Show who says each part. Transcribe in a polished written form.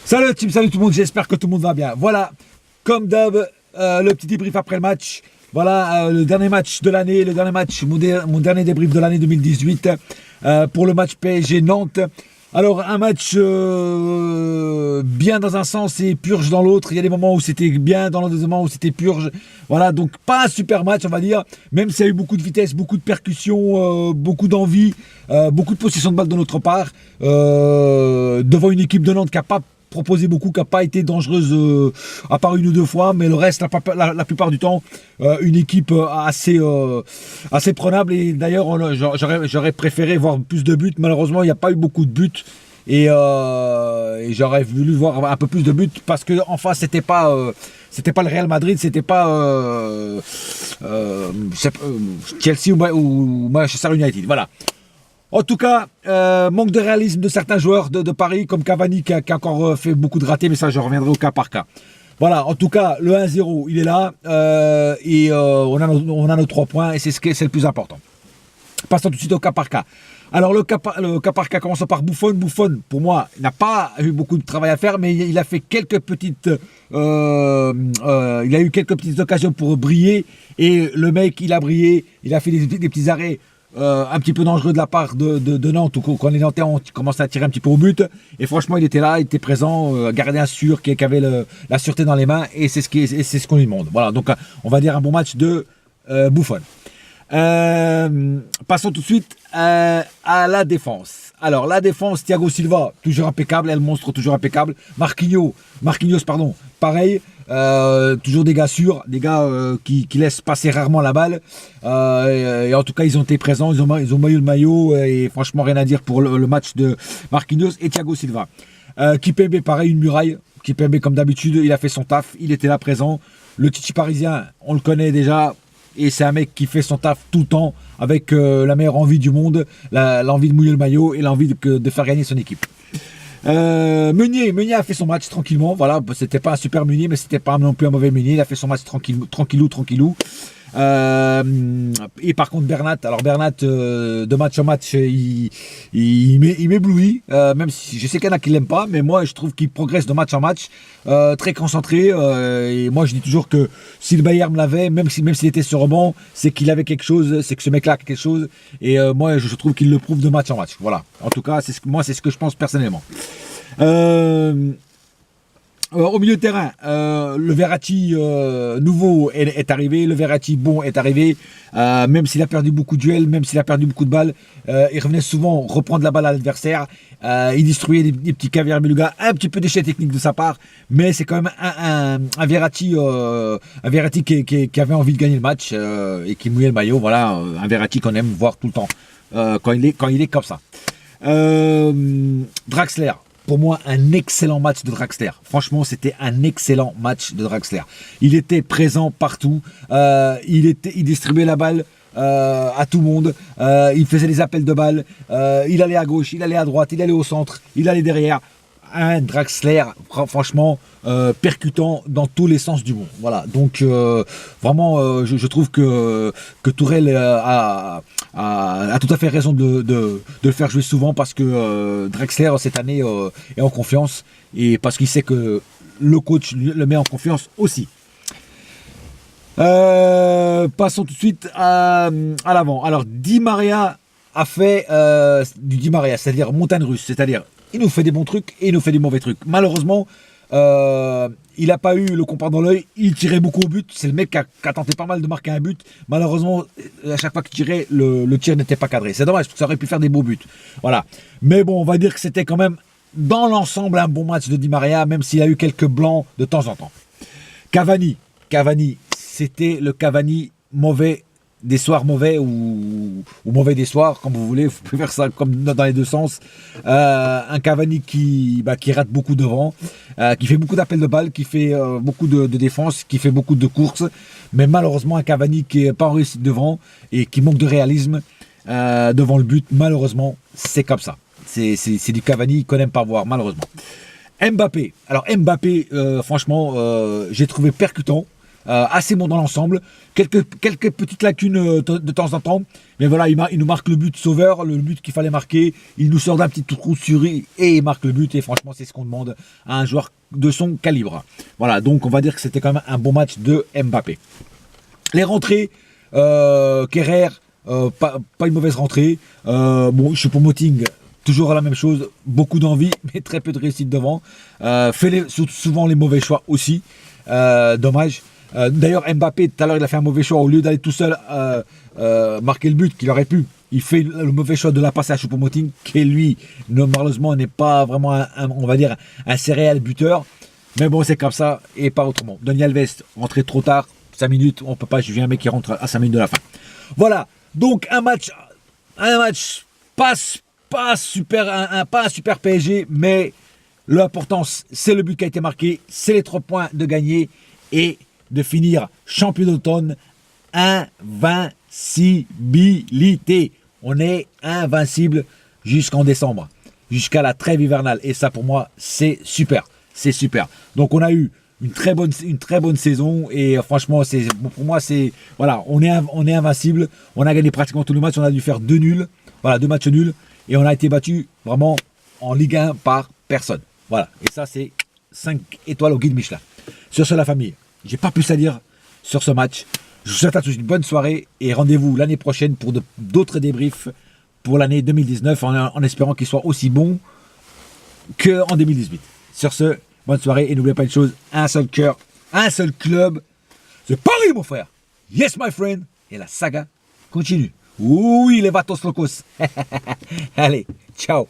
Speaker 1: Salut team, salut tout le monde, j'espère que tout le monde va bien. Voilà, comme d'hab, le petit débrief après le match. Voilà, le dernier match de l'année, mon dernier débrief de l'année 2018 pour le match PSG Nantes. Alors un match bien dans un sens et purge dans l'autre. Il y a des moments où c'était bien, dans d'autres moments où c'était purge. Voilà, donc pas un super match on va dire, même s'il y a eu beaucoup de vitesse, beaucoup de percussions, beaucoup d'envie, beaucoup de possession de balle de notre part, devant une équipe de Nantes qui n'a pas proposé beaucoup, qui n'a pas été dangereuse à part une ou deux fois, mais le reste, la plupart du temps, une équipe assez prenable. Et d'ailleurs, j'aurais préféré voir plus de buts. Malheureusement, il n'y a pas eu beaucoup de buts. Et j'aurais voulu voir un peu plus de buts parce que en face, c'était pas le Real Madrid, c'était pas Chelsea ou Manchester United. Voilà. En tout cas, manque de réalisme de certains joueurs de Paris, comme Cavani qui a encore fait beaucoup de ratés, mais ça je reviendrai au cas par cas. Voilà, en tout cas, le 1-0, il est là, et on a nos 3 points, et c'est le plus important. Passons tout de suite au cas par cas. Alors le cas par cas, commençons par Buffon. Buffon, pour moi, n'a pas eu beaucoup de travail à faire, mais il a fait quelques petites, il a eu quelques petites occasions pour briller, et le mec, il a brillé, il a fait des petits arrêts. Un petit peu dangereux de la part de Nantes, quand les Nantais ont commencé à tirer un petit peu au but, et franchement il était là, il était présent, gardien sûr, qui avait la sûreté dans les mains, et c'est ce qu'on lui demande. Voilà, donc on va dire un bon match de Buffon. Passons tout de suite à la défense. Alors la défense, Thiago Silva, toujours impeccable, El Monstre, toujours impeccable. Marquinhos, pareil. Toujours des gars sûrs, des gars qui laissent passer rarement la balle, et en tout cas ils ont été présents, ils ont maillot le maillot, et franchement rien à dire pour le match de Marquinhos et Thiago Silva. Kimpembe, pareil, une muraille. Kimpembe, comme d'habitude, il a fait son taf, il était là présent. Le Titi parisien, on le connaît déjà, et c'est un mec qui fait son taf tout le temps avec la meilleure envie du monde, l'envie de mouiller le maillot et l'envie de faire gagner son équipe. Meunier a fait son match tranquillement. Voilà, c'était pas un super Meunier, mais c'était pas non plus un mauvais Meunier. Il a fait son match tranquillou. Et par contre Bernat, de match en match, il m'éblouit, même si je sais qu'il y en a qui l'aiment pas, mais moi je trouve qu'il progresse de match en match, très concentré, et moi je dis toujours que si le Bayern me l'avait, même s'il était sur rebond, c'est qu'il avait quelque chose, c'est que ce mec là a quelque chose, et moi je trouve qu'il le prouve de match en match. Voilà, en tout cas c'est ce que je pense personnellement. Au milieu de terrain, le Verratti nouveau est arrivé, le Verratti bon est arrivé, même s'il a perdu beaucoup de duels, même s'il a perdu beaucoup de balles, il revenait souvent reprendre la balle à l'adversaire, il distribuait des petits caviar beluga, un petit peu d'échec technique de sa part, mais c'est quand même un Verratti qui avait envie de gagner le match, et qui mouillait le maillot. Voilà, un Verratti qu'on aime voir tout le temps, quand il est comme ça. Draxler. Pour moi, un excellent match de Draxler. Franchement, c'était un excellent match de Draxler. Il était présent partout. Il distribuait la balle à tout le monde. Il faisait des appels de balles. Il allait à gauche, il allait à droite, il allait au centre, il allait derrière. Un Draxler, franchement, percutant dans tous les sens du monde. Voilà, donc vraiment, je trouve que Tourelle a tout à fait raison de le faire jouer souvent, parce que Draxler, cette année, est en confiance, et parce qu'il sait que le coach le met en confiance aussi. Passons tout de suite à l'avant. Alors, Di Maria a fait du Di Maria, c'est-à-dire montagne russe, c'est-à-dire il nous fait des bons trucs et il nous fait des mauvais trucs. Malheureusement, il n'a pas eu le compas dans l'œil, il tirait beaucoup au but. C'est le mec qui a tenté pas mal de marquer un but. Malheureusement, à chaque fois qu'il tirait, le tir n'était pas cadré. C'est dommage, parce que ça aurait pu faire des beaux buts. Voilà. Mais bon, on va dire que c'était quand même, dans l'ensemble, un bon match de Di Maria, même s'il a eu quelques blancs de temps en temps. Cavani, c'était le Cavani mauvais, des soirs mauvais ou mauvais des soirs, comme vous voulez, vous pouvez faire ça comme dans les deux sens. Un Cavani qui rate beaucoup devant, qui fait beaucoup d'appels de balles, qui fait beaucoup de défense, qui fait beaucoup de courses, mais malheureusement un Cavani qui n'est pas en réussite devant et qui manque de réalisme devant le but. Malheureusement, c'est comme ça. C'est du Cavani qu'on n'aime pas voir, malheureusement. Mbappé, franchement, j'ai trouvé percutant. assez bon dans l'ensemble. Quelques petites lacunes de temps en temps. Mais voilà, il nous marque le but sauveur, le but qu'il fallait marquer. Il nous sort d'un petit trou sur et il marque le but. Et franchement, c'est ce qu'on demande à un joueur de son calibre. Voilà, donc on va dire que c'était quand même un bon match de Mbappé. Les rentrées, Kerrer, pas une mauvaise rentrée. Bon, Choupo-Moting, toujours la même chose. Beaucoup d'envie, mais très peu de réussite devant. Fait souvent les mauvais choix aussi. Dommage. D'ailleurs, Mbappé, tout à l'heure, il a fait un mauvais choix. Au lieu d'aller tout seul marquer le but qu'il aurait pu, il fait le mauvais choix de la passer à Choupo-Moting, qui lui, malheureusement, n'est pas vraiment, on va dire, un céréal buteur. Mais bon, c'est comme ça et pas autrement. Dani Alves, rentré trop tard, 5 minutes, on peut pas juger un mec qui rentre à 5 minutes de la fin. Voilà, donc un match pas super, pas un super PSG, mais l'importance, c'est le but qui a été marqué, c'est les 3 points de gagner et de finir champion d'automne. Invincibilité. On est invincible jusqu'en décembre, jusqu'à la trêve hivernale. Et ça, pour moi, c'est super. C'est super. Donc, on a eu une très bonne saison. Et franchement, pour moi, voilà, on est invincible. On a gagné pratiquement tous les matchs. On a dû faire 2 nuls. Voilà, 2 matchs nuls. Et on a été battu vraiment en Ligue 1 par personne. Voilà. Et ça, c'est 5 étoiles au guide Michelin. Sur ce, la famille, j'ai pas plus à dire sur ce match. Je vous souhaite à tous une bonne soirée et rendez-vous l'année prochaine pour d'autres débriefs pour l'année 2019 en espérant qu'il soit aussi bon qu'en 2018. Sur ce, bonne soirée et n'oubliez pas une chose, un seul cœur, un seul club, c'est Paris mon frère. Yes my friend. Et la saga continue. Oui les vatos locos. Allez, ciao.